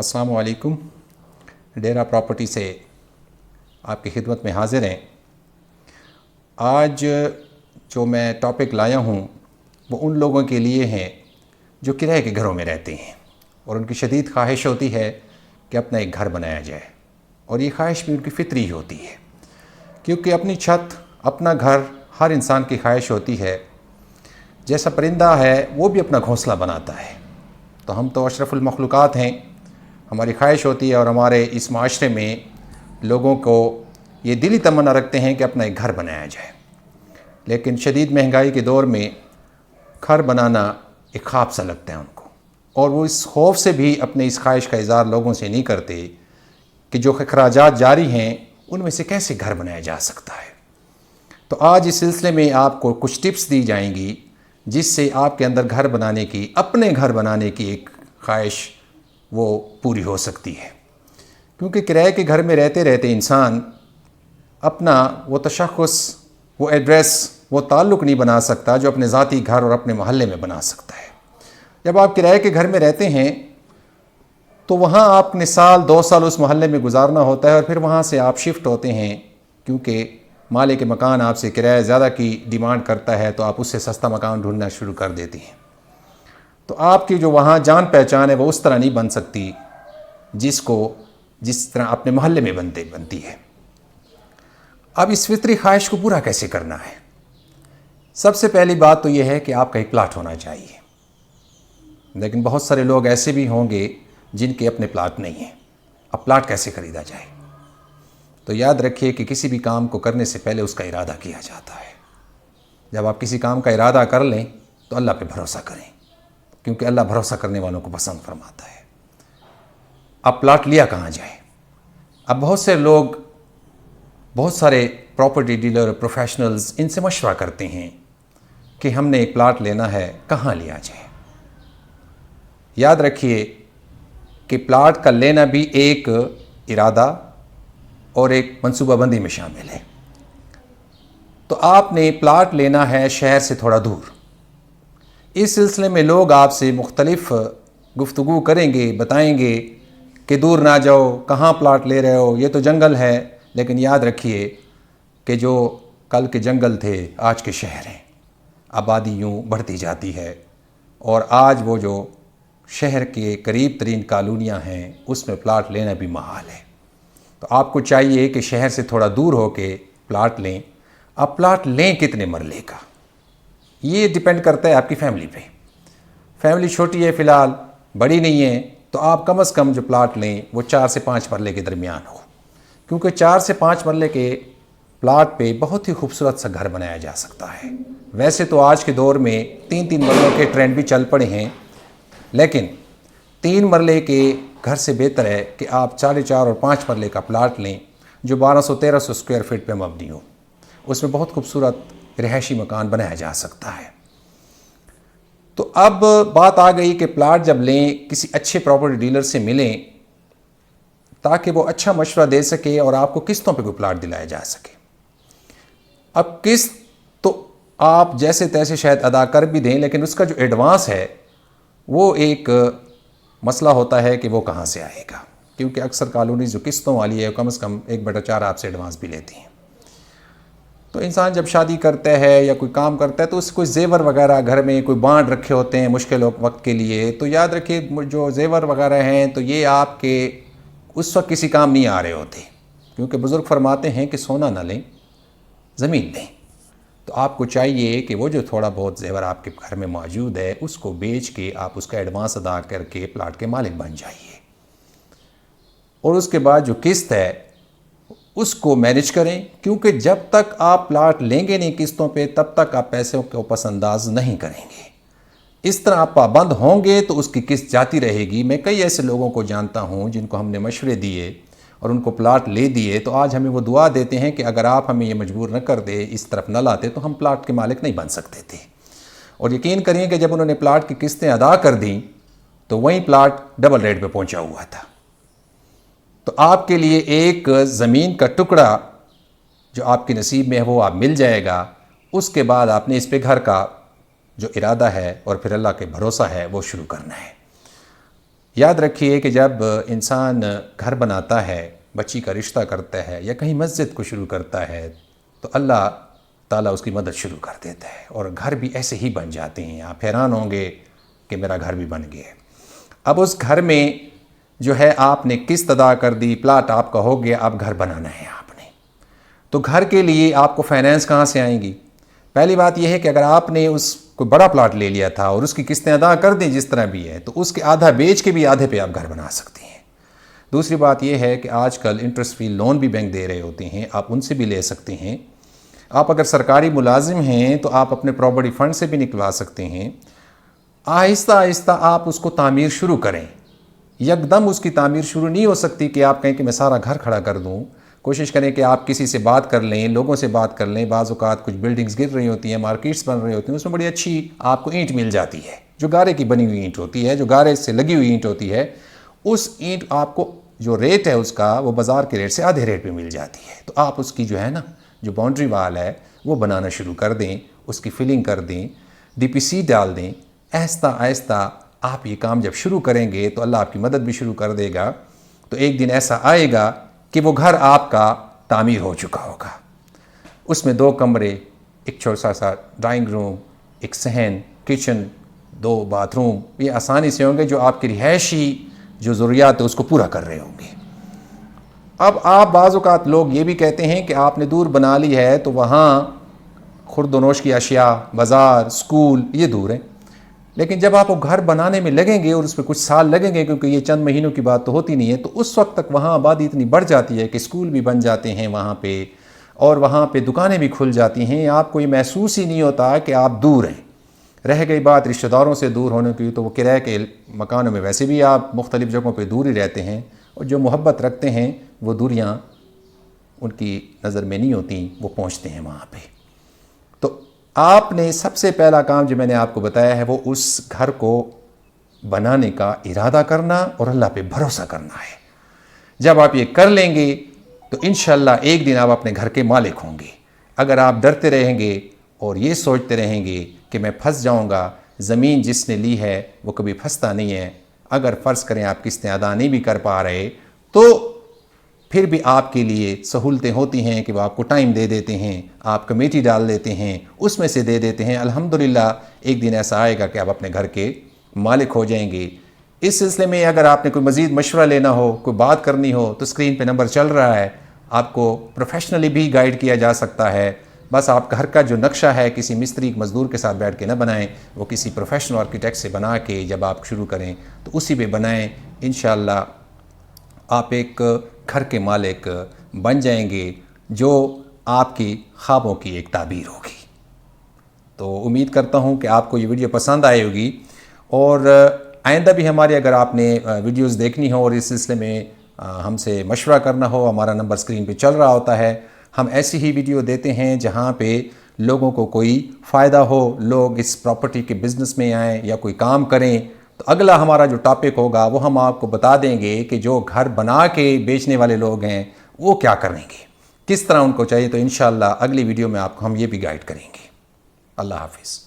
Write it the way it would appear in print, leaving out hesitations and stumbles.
السلام علیکم، ڈیرا پراپرٹی سے آپ کی خدمت میں حاضر ہیں۔ آج جو میں ٹاپک لایا ہوں وہ ان لوگوں کے لیے ہیں جو کرائے کے گھروں میں رہتے ہیں اور ان کی شدید خواہش ہوتی ہے کہ اپنا ایک گھر بنایا جائے، اور یہ خواہش بھی ان کی فطری ہوتی ہے، کیونکہ اپنی چھت، اپنا گھر ہر انسان کی خواہش ہوتی ہے۔ جیسا پرندہ ہے وہ بھی اپنا گھونسلہ بناتا ہے، تو ہم تو اشرف المخلوقات ہیں، ہماری خواہش ہوتی ہے، اور ہمارے اس معاشرے میں لوگوں کو یہ دلی تمنا رکھتے ہیں کہ اپنا ایک گھر بنایا جائے، لیکن شدید مہنگائی کے دور میں گھر بنانا ایک خواب سا لگتا ہے ان کو، اور وہ اس خوف سے بھی اپنے اس خواہش کا اظہار لوگوں سے نہیں کرتے کہ جو اخراجات جاری ہیں ان میں سے کیسے گھر بنایا جا سکتا ہے۔ تو آج اس سلسلے میں آپ کو کچھ ٹپس دی جائیں گی جس سے آپ کے اندر گھر بنانے کی، اپنے گھر بنانے کی ایک خواہش وہ پوری ہو سکتی ہے، کیونکہ کرائے کے گھر میں رہتے رہتے انسان اپنا وہ تشخص، وہ ایڈریس، وہ تعلق نہیں بنا سکتا جو اپنے ذاتی گھر اور اپنے محلے میں بنا سکتا ہے۔ جب آپ کرائے کے گھر میں رہتے ہیں تو وہاں آپ نے سال 2 سال اس محلے میں گزارنا ہوتا ہے، اور پھر وہاں سے آپ شفٹ ہوتے ہیں، کیونکہ مالک مکان آپ سے کرایہ زیادہ کی ڈیمانڈ کرتا ہے تو آپ اس سے سستا مکان ڈھونڈنا شروع کر دیتی ہیں۔ تو آپ کی جو وہاں جان پہچان ہے وہ اس طرح نہیں بن سکتی جس طرح اپنے محلے میں بنتی ہے۔ اب اس فطری خواہش کو پورا کیسے کرنا ہے؟ سب سے پہلی بات تو یہ ہے کہ آپ کا ایک پلاٹ ہونا چاہیے، لیکن بہت سارے لوگ ایسے بھی ہوں گے جن کے اپنے پلاٹ نہیں ہیں۔ اب پلاٹ کیسے خریدا جائے؟ تو یاد رکھیے کہ کسی بھی کام کو کرنے سے پہلے اس کا ارادہ کیا جاتا ہے۔ جب آپ کسی کام کا ارادہ کر لیں تو اللہ پہ بھروسہ کریں، کیونکہ اللہ بھروسہ کرنے والوں کو پسند فرماتا ہے۔ اب پلاٹ لیا کہاں جائے؟ اب بہت سے لوگ، بہت سارے پراپرٹی ڈیلر، پروفیشنلز ان سے مشورہ کرتے ہیں کہ ہم نے ایک پلاٹ لینا ہے، کہاں لیا جائے؟ یاد رکھیے کہ پلاٹ کا لینا بھی ایک ارادہ اور ایک منصوبہ بندی میں شامل ہے۔ تو آپ نے پلاٹ لینا ہے شہر سے تھوڑا دور۔ اس سلسلے میں لوگ آپ سے مختلف گفتگو کریں گے، بتائیں گے کہ دور نہ جاؤ، کہاں پلاٹ لے رہے ہو، یہ تو جنگل ہے۔ لیکن یاد رکھیے کہ جو کل کے جنگل تھے آج کے شہر ہیں، آبادی یوں بڑھتی جاتی ہے، اور آج وہ جو شہر کے قریب ترین کالونیاں ہیں اس میں پلاٹ لینا بھی محال ہے۔ تو آپ کو چاہیے کہ شہر سے تھوڑا دور ہو کے پلاٹ لیں۔ اب پلاٹ لیں کتنے مرلے کا، یہ ڈیپینڈ کرتا ہے آپ کی فیملی پہ۔ فیملی چھوٹی ہے، فی الحال بڑی نہیں ہے، تو آپ کم از کم جو پلاٹ لیں وہ 4 سے 5 مرلے کے درمیان ہو، کیونکہ 4 سے 5 مرلے کے پلاٹ پہ بہت ہی خوبصورت سا گھر بنایا جا سکتا ہے۔ ویسے تو آج کے دور میں 3 مرلوں کے ٹرینڈ بھی چل پڑے ہیں، لیکن 3 مرلے کے گھر سے بہتر ہے کہ آپ 4.5 اور 5 مرلے کا پلاٹ لیں جو 1200-1300 اسکوائر فٹ پہ مبنی ہو۔ اس میں بہت خوبصورت رہائشی مکان بنایا جا سکتا ہے۔ تو اب بات آ گئی کہ پلاٹ جب لیں کسی اچھے پراپرٹی ڈیلر سے ملیں تاکہ وہ اچھا مشورہ دے سکے اور آپ کو قسطوں پہ کوئی پلاٹ دلایا جا سکے۔ اب قسط تو آپ جیسے تیسے شاید ادا کر بھی دیں، لیکن اس کا جو ایڈوانس ہے وہ ایک مسئلہ ہوتا ہے کہ وہ کہاں سے آئے گا، کیونکہ اکثر کالونی جو قسطوں والی ہے کم از کم 1/4 آپ سے ایڈوانس بھی لیتی ہیں۔ تو انسان جب شادی کرتا ہے یا کوئی کام کرتا ہے تو اس سے کوئی زیور وغیرہ گھر میں کوئی بانڈ رکھے ہوتے ہیں مشکل وقت کے لیے، تو یاد رکھیے جو زیور وغیرہ ہیں تو یہ آپ کے اس وقت کسی کام نہیں آ رہے ہوتے، کیونکہ بزرگ فرماتے ہیں کہ سونا نہ لیں، زمین لیں۔ تو آپ کو چاہیے کہ وہ جو تھوڑا بہت زیور آپ کے گھر میں موجود ہے اس کو بیچ کے آپ اس کا ایڈوانس ادا کر کے پلاٹ کے مالک بن جائیے، اور اس کے بعد جو قسط ہے اس کو مینیج کریں، کیونکہ جب تک آپ پلاٹ لیں گے نہیں قسطوں پہ تب تک آپ پیسوں کو پس انداز نہیں کریں گے۔ اس طرح آپ پابند ہوں گے تو اس کی قسط جاتی رہے گی۔ میں کئی ایسے لوگوں کو جانتا ہوں جن کو ہم نے مشورے دیے اور ان کو پلاٹ لے دیے، تو آج ہمیں وہ دعا دیتے ہیں کہ اگر آپ ہمیں یہ مجبور نہ کر دے، اس طرف نہ لاتے تو ہم پلاٹ کے مالک نہیں بن سکتے تھے۔ اور یقین کریں کہ جب انہوں نے پلاٹ کی قسطیں ادا کر دیں تو وہیں پلاٹ ڈبل ریٹ پہ پہنچا ہوا تھا۔ تو آپ کے لیے ایک زمین کا ٹکڑا جو آپ کے نصیب میں ہے وہ آپ مل جائے گا۔ اس کے بعد آپ نے اس پہ گھر کا جو ارادہ ہے اور پھر اللہ کے بھروسہ ہے وہ شروع کرنا ہے۔ یاد رکھیے کہ جب انسان گھر بناتا ہے، بچی کا رشتہ کرتا ہے یا کہیں مسجد کو شروع کرتا ہے تو اللہ تعالیٰ اس کی مدد شروع کر دیتا ہے اور گھر بھی ایسے ہی بن جاتے ہیں۔ آپ حیران ہوں گے کہ میرا گھر بھی بن گیا ہے۔ اب اس گھر میں جو ہے آپ نے قسط ادا کر دی، پلاٹ آپ کا ہو گیا، اب گھر بنانا ہے آپ نے۔ تو گھر کے لیے آپ کو فائنینس کہاں سے آئیں گی؟ پہلی بات یہ ہے کہ اگر آپ نے اس کوئی بڑا پلاٹ لے لیا تھا اور اس کی قسطیں ادا کر دیں جس طرح بھی ہے، تو اس کے آدھا بیچ کے بھی آدھے پہ آپ گھر بنا سکتے ہیں۔ دوسری بات یہ ہے کہ آج کل انٹرسٹ فری لون بھی بینک دے رہے ہوتے ہیں، آپ ان سے بھی لے سکتے ہیں۔ آپ اگر سرکاری ملازم ہیں تو آپ اپنے پراپرٹی فنڈ سے بھی نکلوا سکتے ہیں۔ آہستہ آہستہ آپ اس کو تعمیر شروع کریں۔ یکدم اس کی تعمیر شروع نہیں ہو سکتی کہ آپ کہیں کہ میں سارا گھر کھڑا کر دوں۔ کوشش کریں کہ آپ کسی سے بات کر لیں، لوگوں سے بات کر لیں۔ بعض اوقات کچھ بلڈنگز گر رہی ہوتی ہیں، مارکیٹس بن رہی ہوتی ہیں، اس میں بڑی اچھی آپ کو اینٹ مل جاتی ہے، جو گارے کی بنی ہوئی اینٹ ہوتی ہے، جو گارے سے لگی ہوئی اینٹ ہوتی ہے۔ اس اینٹ آپ کو جو ریٹ ہے اس کا، وہ بازار کے ریٹ سے آدھے ریٹ پہ مل جاتی ہے۔ تو آپ اس کی جو ہے نا، جو باؤنڈری وال ہے وہ بنانا شروع کر دیں، اس کی فلنگ کر دیں، ڈی پی سی ڈال دیں۔ آہستہ آہستہ آپ یہ کام جب شروع کریں گے تو اللہ آپ کی مدد بھی شروع کر دے گا۔ تو ایک دن ایسا آئے گا کہ وہ گھر آپ کا تعمیر ہو چکا ہوگا۔ اس میں 2 کمرے، ایک چھوٹا سا ڈرائنگ روم، ایک صحن، کچن، 2 باتھ روم، یہ آسانی سے ہوں گے، جو آپ کی رہائشی جو ضروریات ہے اس کو پورا کر رہے ہوں گے۔ اب آپ بعض اوقات لوگ یہ بھی کہتے ہیں کہ آپ نے دور بنا لی ہے تو وہاں خورد و نوش کی اشیاء، بازار، سکول یہ دور ہیں، لیکن جب آپ وہ گھر بنانے میں لگیں گے اور اس پہ کچھ سال لگیں گے، کیونکہ یہ چند مہینوں کی بات تو ہوتی نہیں ہے، تو اس وقت تک وہاں آبادی اتنی بڑھ جاتی ہے کہ سکول بھی بن جاتے ہیں وہاں پہ، اور وہاں پہ دکانیں بھی کھل جاتی ہیں۔ آپ کو یہ محسوس ہی نہیں ہوتا کہ آپ دور ہیں۔ رہ گئی بات رشتہ داروں سے دور ہونے کی، تو وہ کرائے کے مکانوں میں ویسے بھی آپ مختلف جگہوں پہ دور ہی رہتے ہیں، اور جو محبت رکھتے ہیں وہ دوریاں ان کی نظر میں نہیں ہوتی، وہ پہنچتے ہیں وہاں پہ۔ تو آپ نے سب سے پہلا کام جو میں نے آپ کو بتایا ہے وہ اس گھر کو بنانے کا ارادہ کرنا اور اللہ پہ بھروسہ کرنا ہے۔ جب آپ یہ کر لیں گے تو انشاءاللہ ایک دن آپ اپنے گھر کے مالک ہوں گے۔ اگر آپ ڈرتے رہیں گے اور یہ سوچتے رہیں گے کہ میں پھنس جاؤں گا، زمین جس نے لی ہے وہ کبھی پھنستا نہیں ہے۔ اگر فرض کریں آپ قسطیں ادا نہیں بھی کر پا رہے تو پھر بھی آپ کے لیے سہولتیں ہوتی ہیں کہ وہ آپ کو ٹائم دے دیتے ہیں، آپ کمیٹی ڈال دیتے ہیں، اس میں سے دے دیتے ہیں۔ الحمدللہ ایک دن ایسا آئے گا کہ آپ اپنے گھر کے مالک ہو جائیں گے۔ اس سلسلے میں اگر آپ نے کوئی مزید مشورہ لینا ہو، کوئی بات کرنی ہو، تو اسکرین پہ نمبر چل رہا ہے، آپ کو پروفیشنلی بھی گائیڈ کیا جا سکتا ہے۔ بس آپ گھر کا جو نقشہ ہے کسی مستری مزدور کے ساتھ بیٹھ کے نہ بنائیں، وہ کسی پروفیشنل آرکیٹیکٹ سے بنا کے جب آپ شروع کریں تو اسی پہ بنائیں۔ انشاءاللہ آپ ایک گھر کے مالک بن جائیں گے جو آپ کی خوابوں کی ایک تعبیر ہوگی۔ تو امید کرتا ہوں کہ آپ کو یہ ویڈیو پسند آئے ہوگی، اور آئندہ بھی ہماری اگر آپ نے ویڈیوز دیکھنی ہو اور اس سلسلے میں ہم سے مشورہ کرنا ہو، ہمارا نمبر اسکرین پہ چل رہا ہوتا ہے۔ ہم ایسی ہی ویڈیو دیتے ہیں جہاں پہ لوگوں کو کوئی فائدہ ہو، لوگ اس پراپرٹی کے بزنس میں آئیں یا کوئی کام کریں۔ تو اگلا ہمارا جو ٹاپک ہوگا وہ ہم آپ کو بتا دیں گے کہ جو گھر بنا کے بیچنے والے لوگ ہیں وہ کیا کریں گے، کس طرح ان کو چاہیے۔ تو انشاءاللہ اگلی ویڈیو میں آپ کو ہم یہ بھی گائیڈ کریں گے۔ اللہ حافظ۔